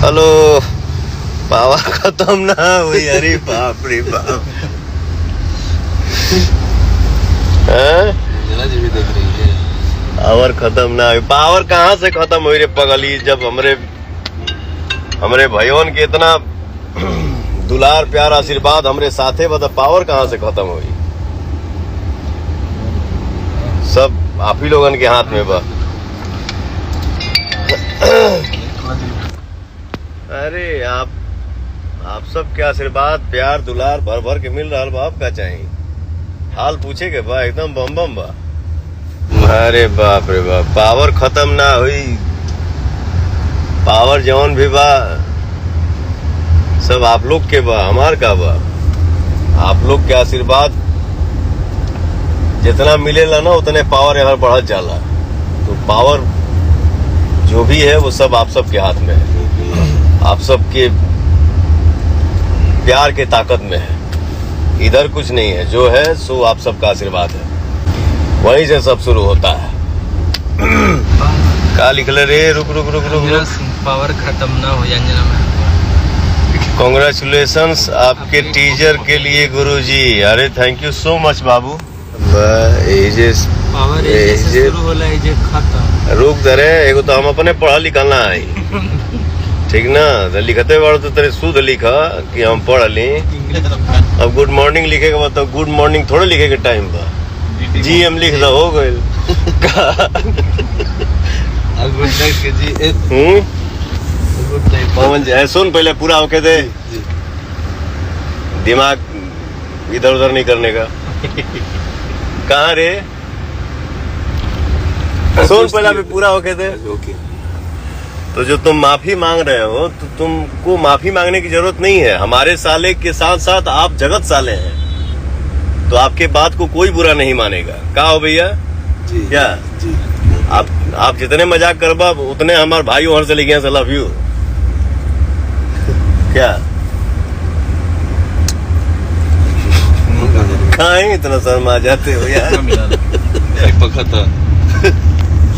Hello. Power खत्म ना हुई, अरे बाप रे बाप। देख रही है पावर खत्म ना हुई। पावर कहाँ से खत्म हुई रे पगली, जब हमरे भाइयों के इतना दुलार प्यार आशीर्वाद हमरे साथे बता, पावर कहाँ से खत्म हुई। सब आप ही लोगन के हाथ में बा। अरे आप सब के आशीर्वाद प्यार दुलार भर भर के मिल रहा बा। आप का चाहिए, हाल पूछे के बा, एकदम बम बम बा। अरे बाप रे बाप, पावर खत्म ना हुई। पावर जौन भी बा सब आप लोग के बा, हमार का बा। आप लोग के आशीर्वाद जितना मिलेला ना उतने पावर यहाँ बढ़त जाला। तो पावर जो भी है वो सब आप सब के हाथ में है, आप सबके प्यार के ताकत में है। इधर कुछ नहीं है, जो है सो आप सबका आशीर्वाद है, वहीं से सब शुरू होता है। क्या लिख ले रे, रुक रुक रुक रुक रुक। पावर खत्म ना हो अंजना में। कॉन्ग्रेचुलेशंस आपके टीचर के लिए गुरुजी। अरे thank you so much Babu. Power शुरू होला एजे खत्म। रुक दरे, एगो तो हम अपने पढ़ा लिखल ना है ठीक ना, तो लिखते बार तो तेरे शुद्ध लिखा कि हम पढ़ ली। अब गुड मॉर्निंग लिखे के बाद तो गुड मॉर्निंग थोड़े लिखे के टाइम बा, GM लिख दो, हो गए। पवन सुन, पहले पूरा होके दे, दिमाग इधर उधर नहीं करने का। कहाँ रे, सुन पहले अभी पूरा होके दे। तो जो तुम माफी मांग रहे हो, तो तुमको माफी मांगने की जरूरत नहीं है। हमारे साले के साथ साथ आप जगत साले हैं, तो आपके बात को कोई बुरा नहीं मानेगा। कहा हो भैया जी, क्या जी। आप जितने मजाक करबा उतने हमारे भाई वहां से लिखे हैं लव यू। क्या कहाँ इतना शर्मा जाते हो यार।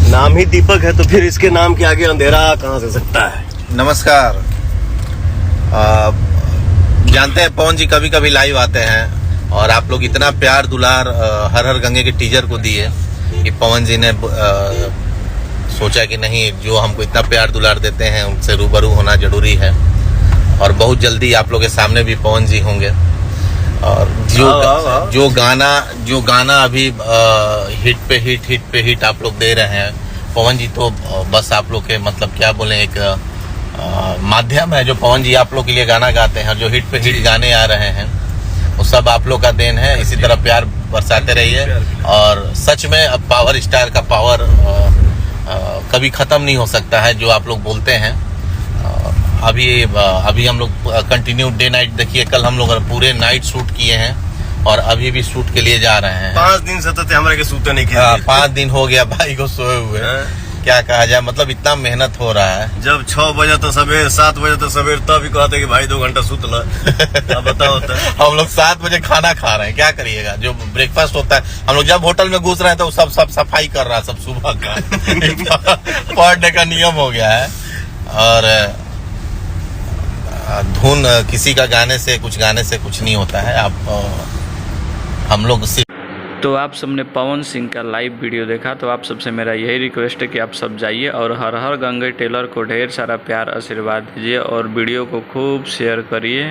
नाम ही दीपक है तो फिर इसके नाम के आगे अंधेरा कहाँ से सकता है। नमस्कार। जानते हैं पवन जी कभी कभी लाइव आते हैं और आप लोग इतना प्यार दुलार हर हर गंगे के टीजर को दिए कि पवन जी ने सोचा कि नहीं, जो हमको इतना प्यार दुलार देते हैं उनसे रूबरू होना जरूरी है। और बहुत जल्दी आप लोग के सामने भी पवन जी होंगे। और जो गाना अभी हिट पे हिट आप लोग दे रहे हैं, पवन जी तो बस आप लोग के मतलब क्या बोले, एक माध्यम है। जो पवन जी आप लोग के लिए गाना गाते हैं, जो हिट पे हिट गाने आ रहे हैं, वो सब आप लोग का देन है। इसी तरह प्यार बरसाते रहिए। और सच में अब पावर स्टार का पावर कभी खत्म नहीं हो सकता है, जो आप लोग बोलते हैं। अभी हम लोग कंटिन्यू डे नाइट, देखिए कल हम लोग पूरे नाइट शूट किए हैं और अभी भी शूट के लिए जा रहे हैं। 5 दिन सतत हमारे के सूते नहीं किए। 5 दिन हो गया भाई को सोए हुए। क्या कहा जाए, मतलब इतना मेहनत हो रहा है। जब 6 बजे तो सवेर, 7 बजे तो सवेर, तब भी कहते कि भाई 2 घंटा सूत ला। अब बताओ तो। हम लोग 7 बजे खाना खा रहे हैं, क्या करिएगा। जो ब्रेकफास्ट होता है, हम लोग जब होटल में घुस रहे हैं तो सब सफाई कर रहा है, सब सुबह का पर डे का नियम हो गया है। और धुन किसी का गाने से कुछ नहीं होता है। हम लोग तो आप सबने पवन सिंह का लाइव वीडियो देखा, तो आप सबसे मेरा यही रिक्वेस्ट है कि आप सब जाइए और हर हर गंगे टेलर को ढेर सारा प्यार आशीर्वाद दीजिए और वीडियो को खूब शेयर करिए।